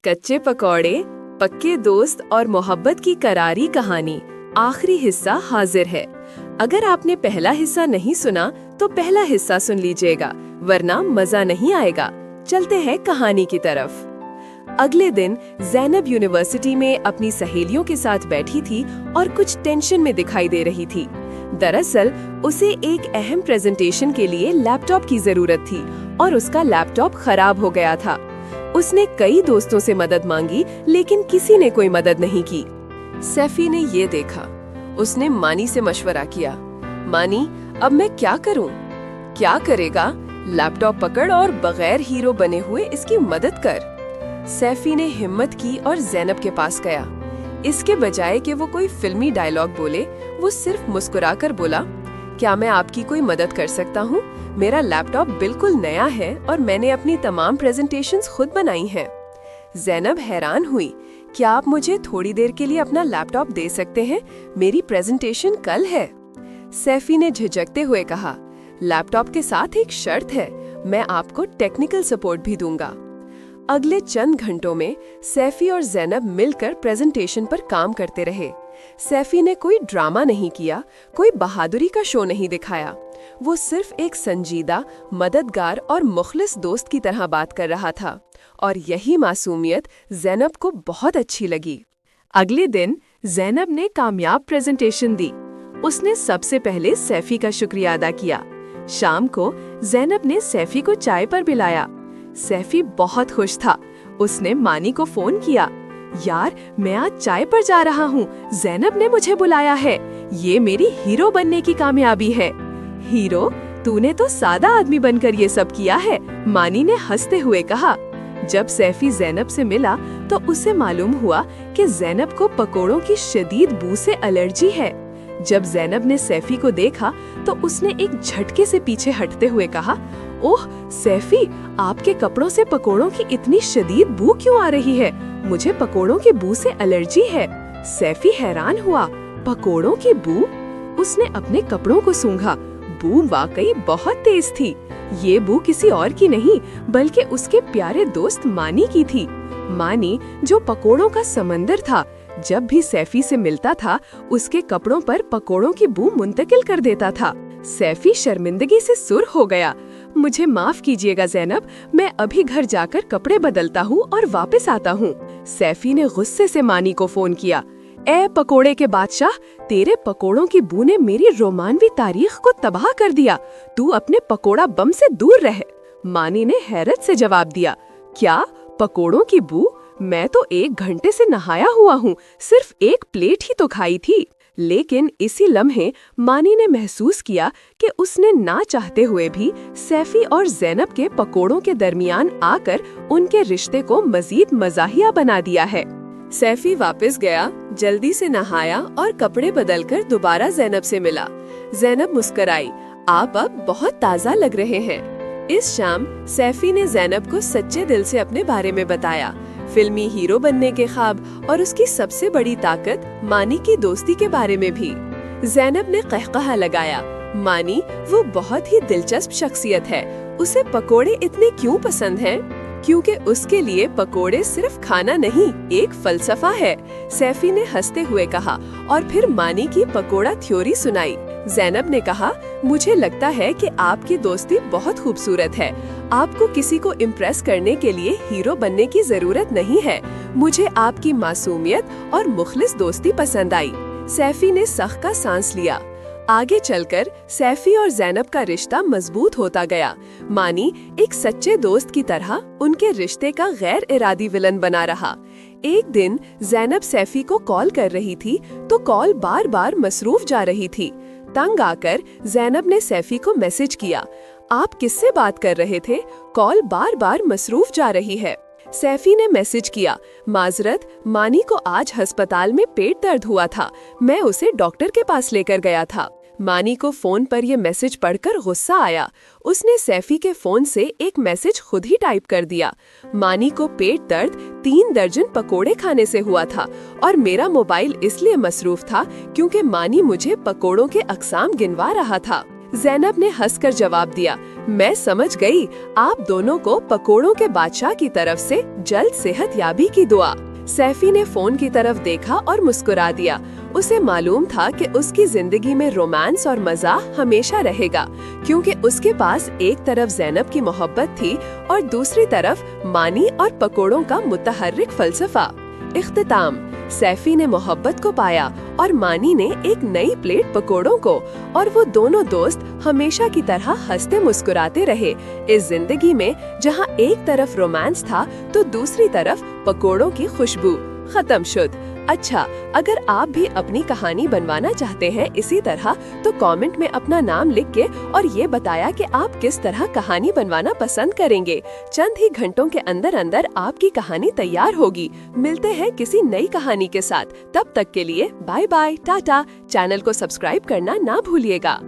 कच्चे पकौड़े, पक्के दोस्त और मोहब्बत की करारी कहानी आखिरी हिस्सा हाजिर है। अगर आपने पहला हिस्सा नहीं सुना तो पहला हिस्सा सुन लीजिएगा, वरना मजा नहीं आएगा। चलते हैं कहानी की तरफ। अगले दिन ज़ैनब यूनिवर्सिटी में अपनी सहेलियों के साथ बैठी थी और कुछ टेंशन में दिखाई दे रही थी। दरअसल उसे एक अहम प्रेजेंटेशन के लिए लैपटॉप की जरूरत थी और उसका लैपटॉप खराब हो गया था। उसने कई दोस्तों से मदद मांगी, लेकिन किसी ने कोई मदद नहीं की। सैफी ने ये देखा। उसने मानी से मशवरा किया, मानी, अब मैं क्या करूं? क्या करेगा? लैपटॉप पकड़ और बगैर हीरो बने हुए इसकी मदद कर। सैफी ने हिम्मत की और ज़ैनब के पास गया। इसके बजाय कि वो कोई फिल्मी डायलॉग बोले, वो सिर्फ मुस्कुराकर बोला, क्या मैं आपकी कोई मदद कर सकता हूँ? मेरा लैपटॉप बिल्कुल नया है और मैंने अपनी तमाम प्रेजेंटेशंस खुद बनाई हैं। ज़ैनब हैरान हुई, क्या आप मुझे थोड़ी देर के लिए अपना लैपटॉप दे सकते हैं? मेरी प्रेजेंटेशन कल है। सैफी ने झिझकते हुए कहा, लैपटॉप के साथ एक शर्त है, मैं आपको टेक्निकल सपोर्ट भी दूंगा। अगले चंद घंटों में सैफी और ज़ैनब मिलकर प्रेजेंटेशन पर काम करते रहे। सैफी ने कोई ड्रामा नहीं किया, कोई बहादुरी का शो नहीं दिखाया। वो सिर्फ एक संजीदा, मददगार और मुखलिस दोस्त की तरह बात कर रहा था, और यही मासूमियत ज़ैनब को बहुत अच्छी लगी। अगले दिन ज़ैनब ने कामयाब प्रेजेंटेशन दी। उसने सबसे पहले सैफी का शुक्रिया अदा किया। शाम को ज़ैनब ने सैफी को चाय पर बुलाया। सैफी बहुत खुश था। उसने मानी को फोन किया, यार, मैं आज चाय पर जा रहा हूँ, ज़ैनब ने मुझे बुलाया है। ये मेरी हीरो बनने की कामयाबी है। हीरो? तूने तो सादा आदमी बनकर ये सब किया है, मानी ने हंसते हुए कहा। जब सैफी ज़ैनब से मिला तो उसे मालूम हुआ कि ज़ैनब को पकोड़ों की शदीद बू से एलर्जी है। जब ज़ैनब ने सैफी को देखा तो उसने एक झटके से पीछे हटते हुए कहा, ओह सैफी, आपके कपड़ों से पकोड़ों की इतनी शदीद बू क्यों आ रही है? मुझे पकोड़ों की बू से एलर्जी है। सैफी हैरान हुआ, पकोड़ों की बू? उसने अपने कपड़ों को सूंघा। बू वाकई बहुत तेज थी। ये बू किसी और की नहीं, बल्कि उसके प्यारे दोस्त मानी की थी। मानी, जो पकोड़ों का समंदर था, जब भी सैफी से मिलता था उसके कपड़ों पर पकोड़ों की बू मुंतकिल कर देता था। सैफी शर्मिंदगी से सुर्ख हो गया। मुझे माफ कीजिएगा ज़ैनब, मैं अभी घर जाकर कपड़े बदलता हूँ और वापस आता हूँ। सैफी ने गुस्से से मानी को फोन किया, ए पकोड़े के बादशाह, तेरे पकोड़ों की बू ने मेरी रोमानवी तारीख को तबाह कर दिया। तू अपने पकोड़ा बम से दूर रह। मानी ने हैरत से जवाब दिया, क्या पकोड़ों की बू? मैं तो 1 घंटे से नहाया हुआ हूँ, सिर्फ 1 प्लेट ही तो खाई थी। लेकिन इसी लम्हे मानी ने महसूस किया कि उसने ना चाहते हुए भी सैफी और ज़ैनब के पकोड़ों के दरमियान आकर उनके रिश्ते को मजीद मज़ाहिया बना दिया है। सैफी वापस गया, जल्दी से नहाया और कपड़े बदलकर दोबारा ज़ैनब से मिला। ज़ैनब मुस्कुराई, आप अब बहुत ताज़ा लग रहे हैं। इस शाम सैफी ने ज़ैनब को सच्चे दिल से अपने बारे में बताया, फिल्मी हीरो बनने के ख्वाब और उसकी सबसे बड़ी ताकत मानी की दोस्ती के बारे में भी। ज़ैनब ने कहकहा लगाया, मानी वो बहुत ही दिलचस्प शख्सियत है। उसे पकोड़े इतने क्यों पसंद हैं? क्योंकि उसके लिए पकोड़े सिर्फ खाना नहीं, एक फलसफा है। सैफी ने हंसते हुए कहा और फिर मानी की पकोड़ा थ्योरी सुनाई। ज़ैनब ने कहा, मुझे लगता है कि आपकी दोस्ती बहुत खूबसूरत है। आपको किसी को इम्प्रेस करने के लिए हीरो बनने की जरूरत नहीं है। मुझे आपकी मासूमियत और मुखलिस दोस्ती पसंद आई। सैफी ने सख्त का सांस लिया। आगे चलकर सैफी और ज़ैनब का रिश्ता मजबूत होता गया। मानी एक सच्चे दोस्त की तरह उनके रिश्ते का गैर इरादी विलन बना रहा। एक दिन ज़ैनब सैफी को कॉल कर रही थी तो कॉल बार बार मसरूफ जा रही थी। तंग आकर ज़ैनब ने सैफी को मैसेज किया, आप किससे बात कर रहे थे? कॉल बार बार मसरूफ जा रही है। सैफी ने मैसेज किया, माजरत, मानी को आज अस्पताल में पेट दर्द हुआ था, मैं उसे डॉक्टर के पास लेकर गया था। मानी को फोन पर यह मैसेज पढ़कर गुस्सा आया। उसने सैफी के फोन से एक मैसेज खुद ही टाइप कर दिया, मानी को पेट दर्द 3 दर्जन पकोड़े खाने से हुआ था और मेरा मोबाइल इसलिए मसरूफ था क्योंकि मानी मुझे पकोड़ों के अकसाम गिनवा रहा था। ज़ैनब ने हंसकर जवाब दिया, मैं समझ गई, आप दोनों को पकोड़ों के बादशाह की तरफ से जल्द सेहतयाबी की दुआ। सैफी ने फोन की तरफ देखा और मुस्कुरा दिया। उसे मालूम था कि उसकी जिंदगी में रोमांस और मजा हमेशा रहेगा, क्योंकि उसके पास एक तरफ ज़ैनब की मोहब्बत थी और दूसरी तरफ मानी और पकोड़ों का मुतहर्रिक फलसफा। इख्तिताम, सैफी ने मोहब्बत को पाया और मानी ने एक नई प्लेट पकोड़ों को, और वो दोनों दोस्त हमेशा की तरह हंसते मुस्कुराते रहे इस जिंदगी में जहाँ एक तरफ रोमांस था तो दूसरी तरफ पकोड़ों की खुशबू। खत्म शुद। अच्छा, अगर आप भी अपनी कहानी बनवाना चाहते हैं इसी तरह, तो कमेंट में अपना नाम लिख के और ये बताया कि आप किस तरह कहानी बनवाना पसंद करेंगे। चंद ही घंटों के अंदर अंदर आपकी कहानी तैयार होगी। मिलते हैं किसी नई कहानी के साथ, तब तक के लिए बाय बाय, टाटा। चैनल को सब्सक्राइब करना ना भूलिएगा।